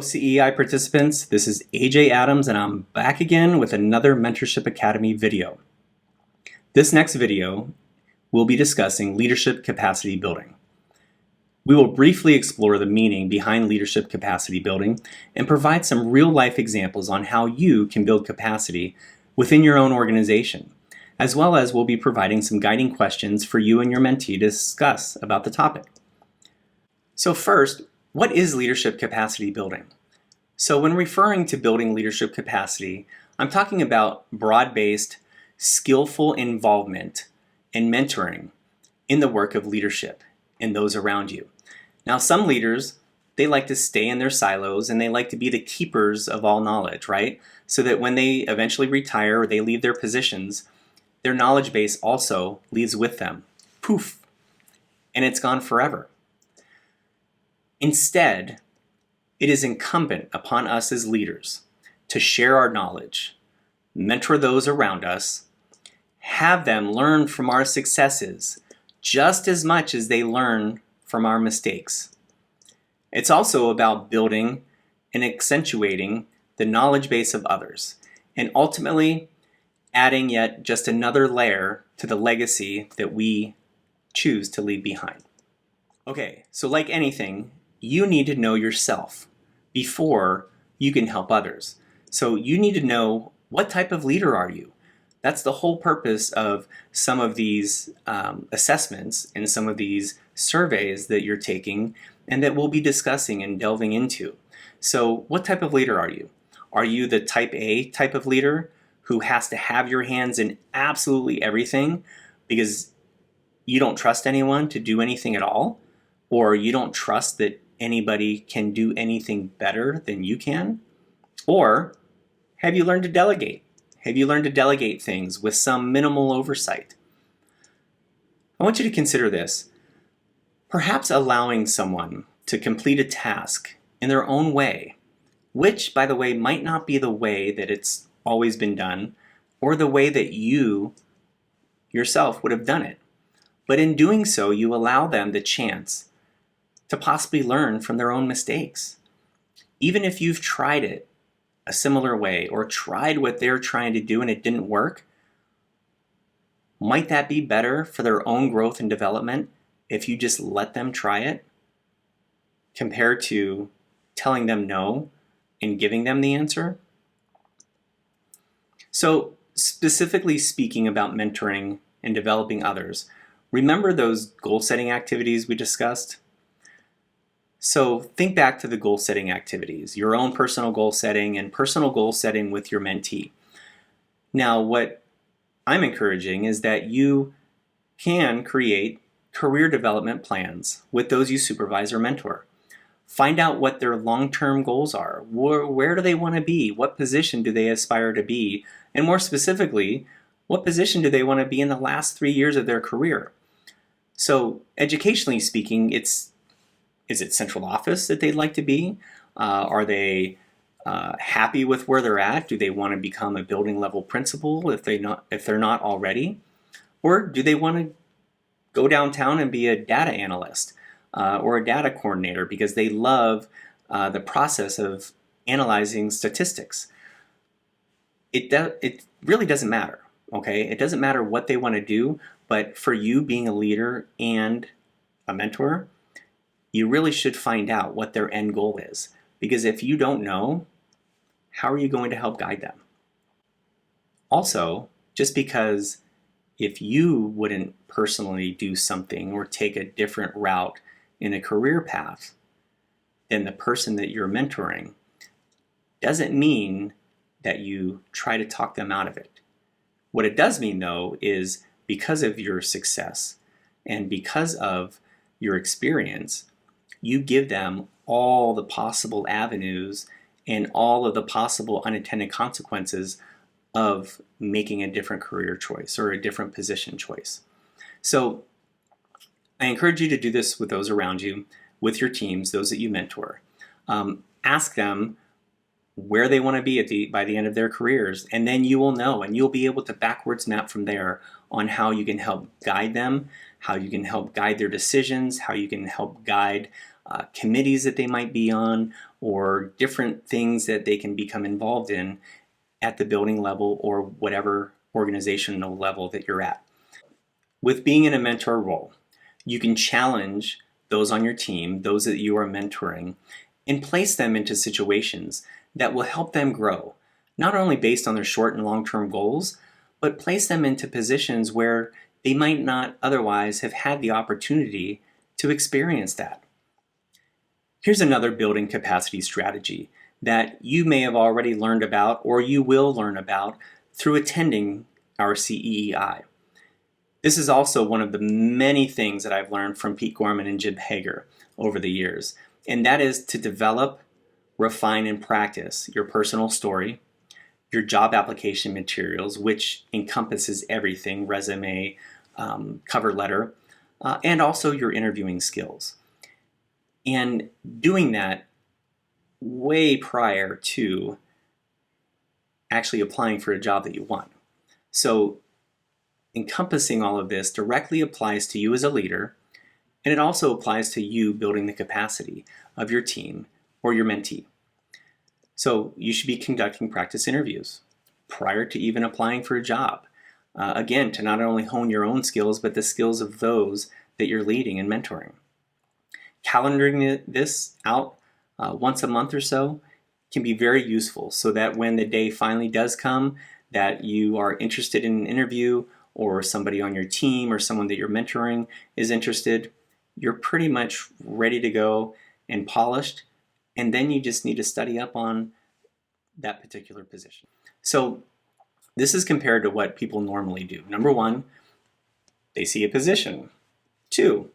CEI participants, this is AJ Adams and I'm back again with another Mentorship Academy video. This next video, we'll be discussing leadership capacity building. We will briefly explore the meaning behind leadership capacity building and provide some real-life examples on how you can build capacity within your own organization, as well as we'll be providing some guiding questions for you and your mentee to discuss about the topic. So first, what is leadership capacity building? So when referring to building leadership capacity, I'm talking about broad-based, skillful involvement and mentoring in the work of leadership and those around you. Now, some leaders, they like to stay in their silos and they like to be the keepers of all knowledge, right? So that when they eventually retire or they leave their positions, their knowledge base also leaves with them. Poof! And it's gone forever. Instead, it is incumbent upon us as leaders to share our knowledge, mentor those around us, have them learn from our successes just as much as they learn from our mistakes. It's also about building and accentuating the knowledge base of others, and ultimately adding yet just another layer to the legacy that we choose to leave behind. Okay, so like anything, you need to know yourself before you can help others. So you need to know, what type of leader are you? That's the whole purpose of some of these assessments and some of these surveys that you're taking and that we'll be discussing and delving into. So what type of leader are you? Are you the type A type of leader who has to have your hands in absolutely everything because you don't trust anyone to do anything at all? Or you don't trust that anybody can do anything better than you can? Or have you learned to delegate? Have you learned to delegate things with some minimal oversight? I want you to consider this. Perhaps allowing someone to complete a task in their own way, which, by the way, might not be the way that it's always been done, or the way that you yourself would have done it. But in doing so, you allow them the chance to possibly learn from their own mistakes. Even if you've tried it a similar way or tried what they're trying to do and it didn't work, might that be better for their own growth and development if you just let them try it compared to telling them no and giving them the answer? So specifically speaking about mentoring and developing others, remember those goal-setting activities we discussed? So think back to the goal-setting activities, your own personal goal setting and personal goal setting with your mentee. Now, what I'm encouraging is that you can create career development plans with those you supervise or mentor. Find out what their long-term goals are. Where do they want to be? What position do they aspire to be? And more specifically, what position do they want to be in the last 3 years of their career? So educationally speaking, is it central office that they'd like to be? Are they happy with where they're at? Do they want to become a building level principal if they're not already? Or do they want to go downtown and be a data analyst or a data coordinator because they love the process of analyzing statistics? It really doesn't matter, okay? It doesn't matter what they want to do, but for you being a leader and a mentor, you really should find out what their end goal is. Because if you don't know, how are you going to help guide them? Also, just because if you wouldn't personally do something or take a different route in a career path than the person that you're mentoring, doesn't mean that you try to talk them out of it. What it does mean, though, is because of your success and because of your experience, you give them all the possible avenues and all of the possible unintended consequences of making a different career choice or a different position choice. So I encourage you to do this with those around you, with your teams, those that you mentor. Ask them where they want to be by the end of their careers, and then you will know, and you'll be able to backwards map from there on how you can help guide them, how you can help guide their decisions, how you can help guide committees that they might be on, or different things that they can become involved in at the building level or whatever organizational level that you're at. With being in a mentor role, you can challenge those on your team, those that you are mentoring, and place them into situations that will help them grow, not only based on their short and long-term goals, but place them into positions where they might not otherwise have had the opportunity to experience that. Here's another building capacity strategy that you may have already learned about or you will learn about through attending our CEEI. This is also one of the many things that I've learned from Pete Gorman and Jim Hager over the years, and that is to develop, refine, and practice your personal story, your job application materials, which encompasses everything, resume, cover letter, and also your interviewing skills. And doing that way prior to actually applying for a job that you want. So encompassing all of this directly applies to you as a leader, and it also applies to you building the capacity of your team or your mentee. So you should be conducting practice interviews prior to even applying for a job. Again, to not only hone your own skills, but the skills of those that you're leading and mentoring. Calendaring this out once a month or so can be very useful so that when the day finally does come that you are interested in an interview, or somebody on your team or someone that you're mentoring is interested, you're pretty much ready to go and polished, and then you just need to study up on that particular position. So this is compared to what people normally do. Number one, they see a position. Two,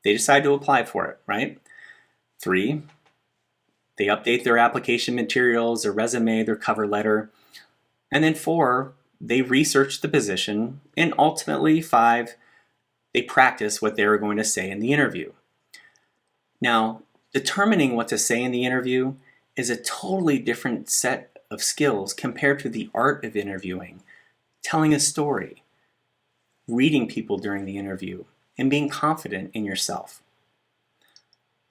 they decide to apply for it, right? Three, they update their application materials, their resume, their cover letter. And then four, they research the position. And ultimately, five, they practice what they're going to say in the interview. Now, determining what to say in the interview is a totally different set of skills compared to the art of interviewing, telling a story, reading people during the interview, and being confident in yourself.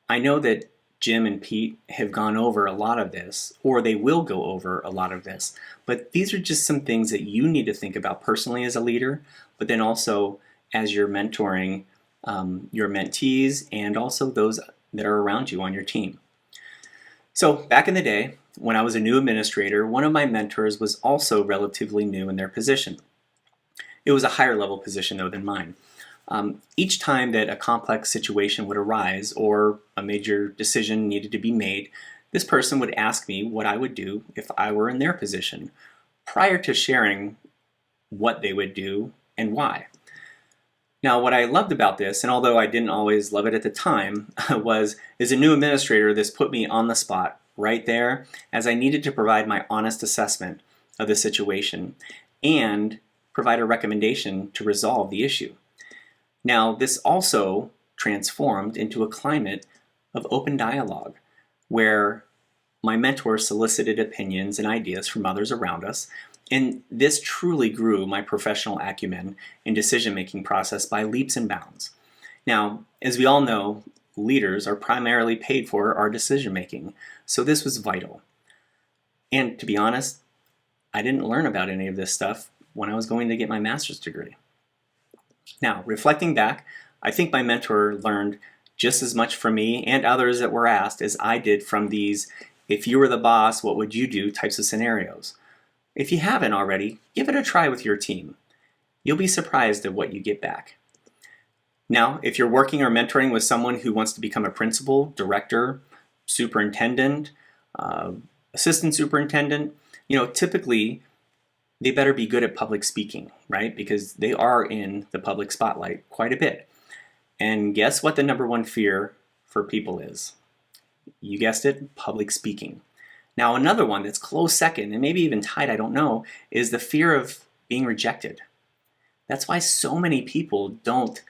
I know that Jim and Pete have gone over a lot of this, or they will go over a lot of this, but these are just some things that you need to think about personally as a leader, but then also as you're mentoring your mentees and also those that are around you on your team. So back in the day, when I was a new administrator, one of my mentors was also relatively new in their position. It was a higher level position though than mine. Each time that a complex situation would arise or a major decision needed to be made, this person would ask me what I would do if I were in their position, prior to sharing what they would do and why. Now, what I loved about this, and although I didn't always love it at the time, was as a new administrator, this put me on the spot right there, as I needed to provide my honest assessment of the situation and provide a recommendation to resolve the issue. Now, this also transformed into a climate of open dialogue where my mentor solicited opinions and ideas from others around us, and this truly grew my professional acumen and decision-making process by leaps and bounds. Now, as we all know, leaders are primarily paid for our decision-making, so this was vital. And to be honest, I didn't learn about any of this stuff when I was going to get my master's degree. Now, reflecting back, I think my mentor learned just as much from me and others that were asked as I did from these "if you were the boss, what would you do" types of scenarios. If you haven't already, give it a try with your team. You'll be surprised at what you get back. Now, if you're working or mentoring with someone who wants to become a principal, director, superintendent, assistant superintendent, typically they better be good at public speaking, right? Because they are in the public spotlight quite a bit. And guess what the number one fear for people is? You guessed it, public speaking. Now, another one that's close second, and maybe even tied, I don't know, is the fear of being rejected. That's why so many people don't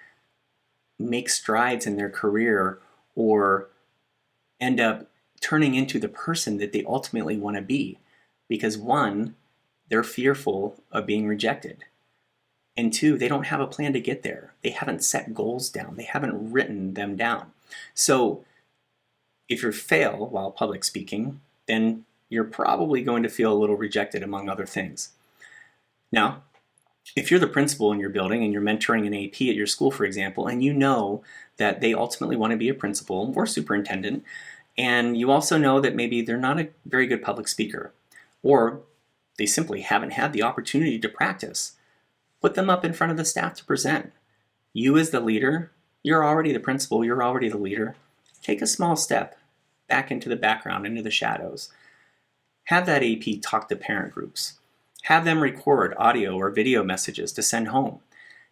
make strides in their career or end up turning into the person that they ultimately want to be. Because one, they're fearful of being rejected. And two, they don't have a plan to get there. They haven't set goals down. They haven't written them down. So If you fail while public speaking, then you're probably going to feel a little rejected, among other things. Now, if you're the principal in your building and you're mentoring an AP at your school, for example, and you know that they ultimately want to be a principal or superintendent, and you also know that maybe they're not a very good public speaker, or they simply haven't had the opportunity to practice, put them up in front of the staff to present. You as the leader, you're already the principal, you're already the leader. Take a small step back into the background, into the shadows. Have that AP talk to parent groups. Have them record audio or video messages to send home.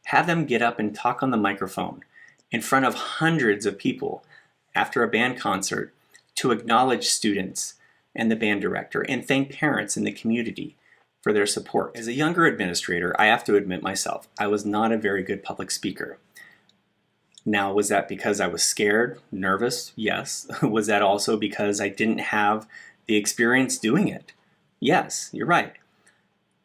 Have them get up and talk on the microphone in front of hundreds of people after a band concert to acknowledge students and the band director and thank parents in the community for their support. As a younger administrator, I have to admit myself, I was not a very good public speaker. Now, was that because I was scared, nervous? Yes. Was that also because I didn't have the experience doing it? Yes, you're right.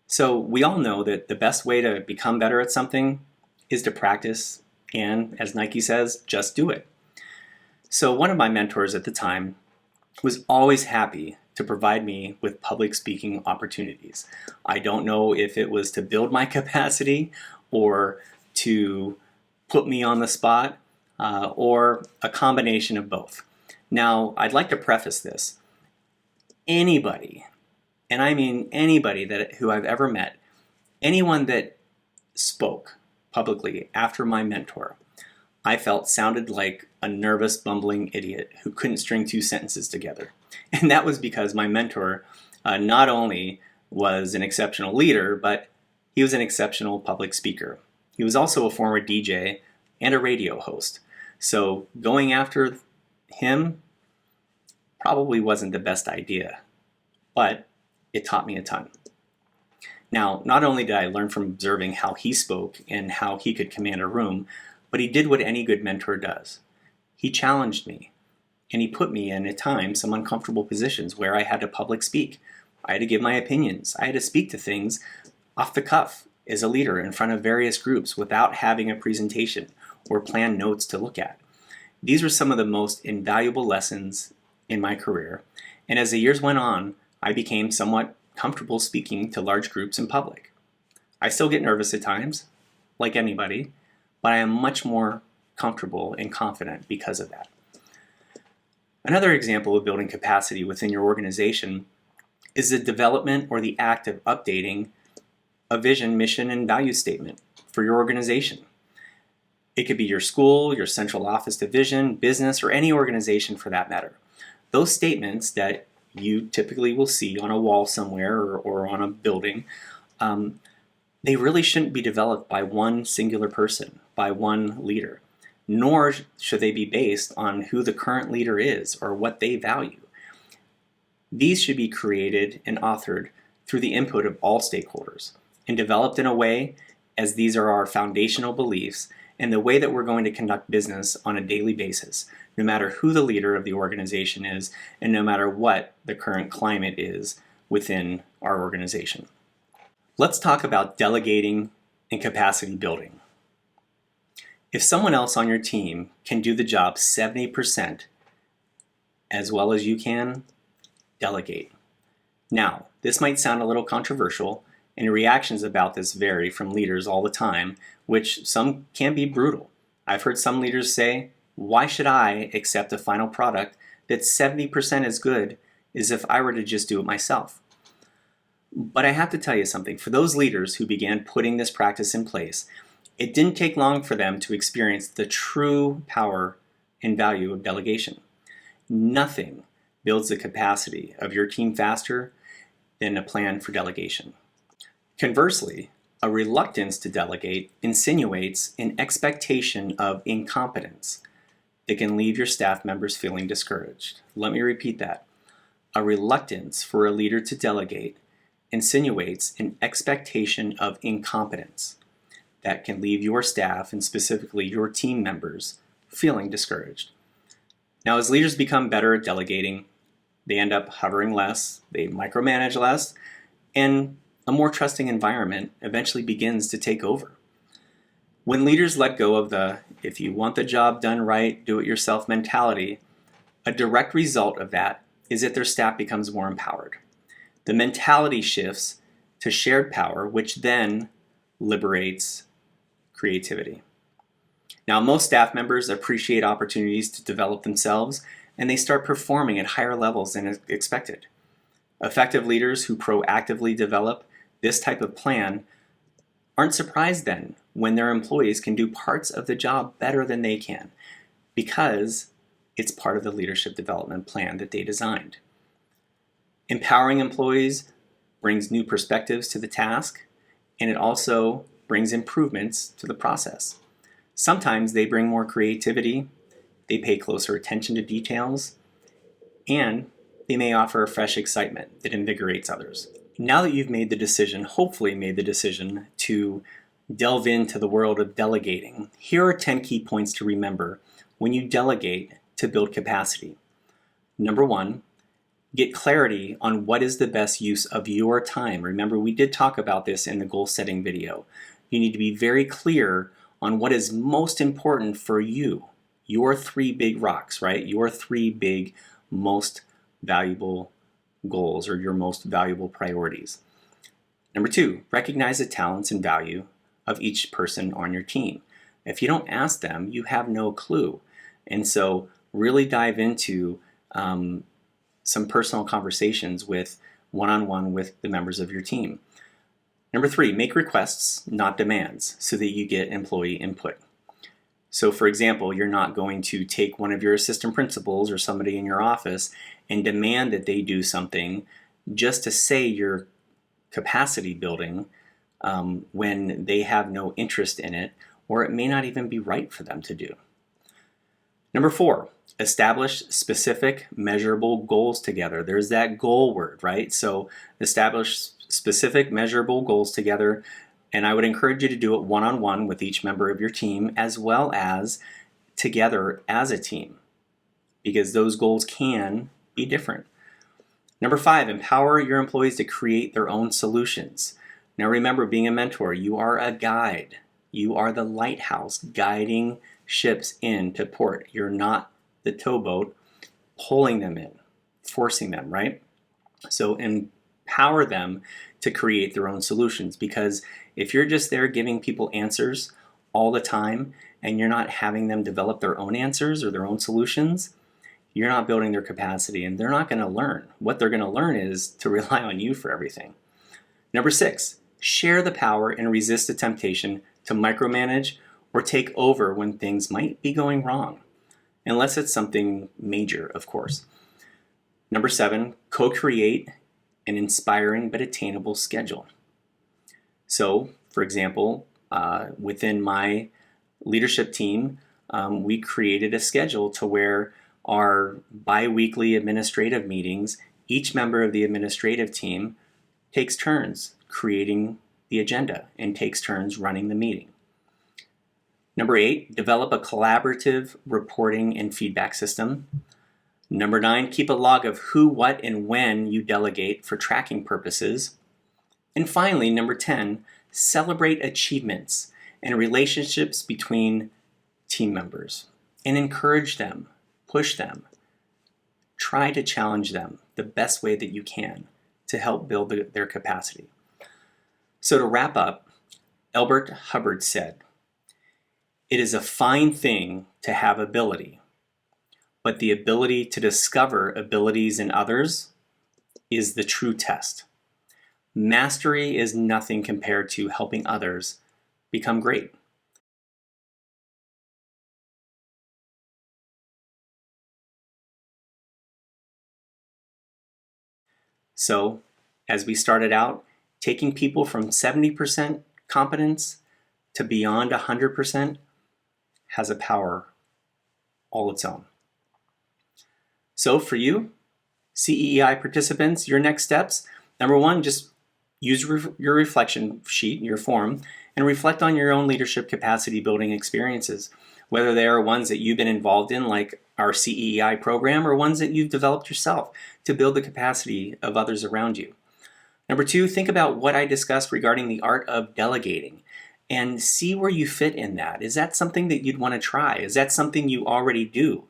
So we all know that the best way to become better at something is to practice and, as Nike says, just do it. So one of my mentors at the time was always happy to provide me with public speaking opportunities. I don't know if it was to build my capacity or to put me on the spot or a combination of both. Now, I'd like to preface this. Anybody, and I mean anybody who I've ever met, anyone that spoke publicly after my mentor, I felt sounded like a nervous, bumbling idiot who couldn't string two sentences together. And that was because my mentor not only was an exceptional leader, but he was an exceptional public speaker. He was also a former DJ and a radio host. So going after him probably wasn't the best idea, but it taught me a ton. Now, not only did I learn from observing how he spoke and how he could command a room, but he did what any good mentor does. He challenged me, and he put me in, at times, some uncomfortable positions where I had to public speak. I had to give my opinions. I had to speak to things off the cuff as a leader in front of various groups without having a presentation or planned notes to look at. These were some of the most invaluable lessons in my career, and as the years went on, I became somewhat comfortable speaking to large groups in public. I still get nervous at times, like anybody, but I am much more comfortable and confident because of that. Another example of building capacity within your organization is the development or the act of updating a vision, mission, and value statement for your organization. It could be your school, your central office division, business, or any organization for that matter. Those statements that you typically will see on a wall somewhere or on a building, they really shouldn't be developed by one singular person, by one leader, nor should they be based on who the current leader is or what they value. These should be created and authored through the input of all stakeholders and developed in a way as these are our foundational beliefs and the way that we're going to conduct business on a daily basis, no matter who the leader of the organization is and no matter what the current climate is within our organization. Let's talk about delegating and capacity building. If someone else on your team can do the job 70% as well as you can, delegate. Now, this might sound a little controversial, and reactions about this vary from leaders all the time, which some can be brutal. I've heard some leaders say, why should I accept a final product that's 70% as good as if I were to just do it myself? But I have to tell you something. For those leaders who began putting this practice in place, it didn't take long for them to experience the true power and value of delegation. Nothing builds the capacity of your team faster than a plan for delegation. Conversely, a reluctance to delegate insinuates an expectation of incompetence that can leave your staff members feeling discouraged. Let me repeat that. A reluctance for a leader to delegate insinuates an expectation of incompetence that can leave your staff, and specifically your team members, feeling discouraged. Now, as leaders become better at delegating, they end up hovering less, they micromanage less, and a more trusting environment eventually begins to take over. When leaders let go of the, if you want the job done right, do it yourself mentality, A direct result of that is that their staff becomes more empowered. The mentality shifts to shared power, which then liberates creativity. Now, most staff members appreciate opportunities to develop themselves, and they start performing at higher levels than expected. Effective leaders who proactively develop this type of plan aren't surprised then when their employees can do parts of the job better than they can, because it's part of the leadership development plan that they designed. Empowering employees brings new perspectives to the task, and it also brings improvements to the process. Sometimes they bring more creativity, they pay closer attention to details, and they may offer a fresh excitement that invigorates others. Now that you've made the decision, hopefully made the decision to delve into the world of delegating, here are 10 key points to remember when you delegate to build capacity. Number 1, get clarity on what is the best use of your time. Remember, we did talk about this in the goal setting video. You need to be very clear on what is most important for you, your 3 big rocks, right? Your 3 big most valuable goals or your most valuable priorities. Number 2, recognize the talents and value of each person on your team. If you don't ask them, you have no clue. And so really dive into some personal conversations with one-on-one with the members of your team. Number 3, make requests, not demands, so that you get employee input. So for example, you're not going to take one of your assistant principals or somebody in your office and demand that they do something just to say you're capacity building when they have no interest in it, or it may not even be right for them to do. Number 4, establish specific measurable goals together. There's that goal word, right? So establish specific measurable goals together, and I would encourage you to do it one-on-one with each member of your team as well as together as a team, because those goals can be different. Number 5, empower your employees to create their own solutions. Now remember, being a mentor, you are a guide. You are the lighthouse guiding ships into port. You're not the towboat pulling them in, forcing them, right? So empower them to create their own solutions, because if you're just there giving people answers all the time and you're not having them develop their own answers or their own solutions, you're not building their capacity and they're not going to learn. What they're going to learn is to rely on you for everything. Number 6, share the power and resist the temptation to micromanage or take over when things might be going wrong, unless it's something major, of course. Number 7, co-create an inspiring but attainable schedule. So, for example, within my leadership team, we created a schedule to where our bi-weekly administrative meetings, each member of the administrative team takes turns creating the agenda and takes turns running the meeting. Number 8, develop a collaborative reporting and feedback system. Number 9, keep a log of who, what, and when you delegate for tracking purposes. And finally, number 10, celebrate achievements and relationships between team members and encourage them, push them, try to challenge them the best way that you can to help build their capacity. So to wrap up, Elbert Hubbard said, "It is a fine thing to have ability, but the ability to discover abilities in others is the true test. Mastery is nothing compared to helping others become great." So, as we started out, taking people from 70% competence to beyond 100% has a power all its own. So for you, CEEI participants, your next steps, number 1, just use your reflection sheet, your form, and reflect on your own leadership capacity building experiences, whether they are ones that you've been involved in, like our CEEI program, or ones that you've developed yourself to build the capacity of others around you. Number 2, think about what I discussed regarding the art of delegating and see where you fit in that. Is that something that you'd want to try? Is that something you already do,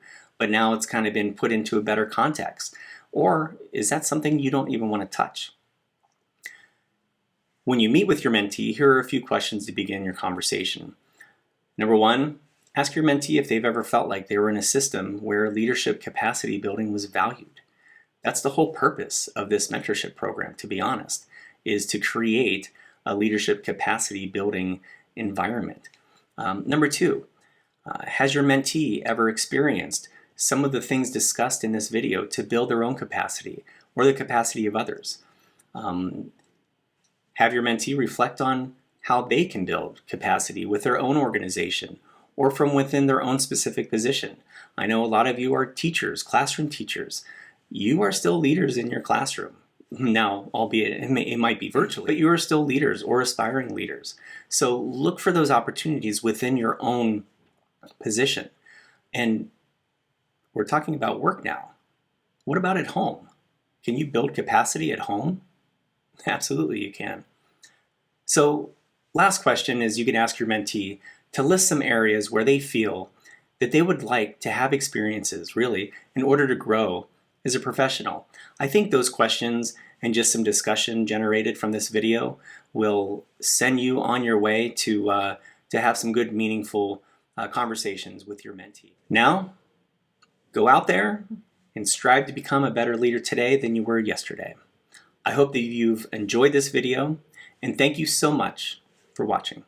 but now it's kind of been put into a better context? Or is that something you don't even want to touch? When you meet with your mentee, here are a few questions to begin your conversation. Number one, ask your mentee if they've ever felt like they were in a system where leadership capacity building was valued. That's the whole purpose of this mentorship program, to be honest, is to create a leadership capacity building environment. Number two, has your mentee ever experienced some of the things discussed in this video to build their own capacity or the capacity of others? Have your mentee reflect on how they can build capacity with their own organization or from within their own specific position. I know a lot of you are teachers, classroom teachers. You are still leaders in your classroom. Now, albeit it might be virtually, but you are still leaders or aspiring leaders. So look for those opportunities within your own position. And we're talking about work now. What about at home? Can you build capacity at home? Absolutely, you can. So last question is you can ask your mentee to list some areas where they feel that they would like to have experiences, really, in order to grow as a professional. I think those questions and just some discussion generated from this video will send you on your way to have some good, meaningful conversations with your mentee. Now, go out there and strive to become a better leader today than you were yesterday. I hope that you've enjoyed this video, and thank you so much for watching.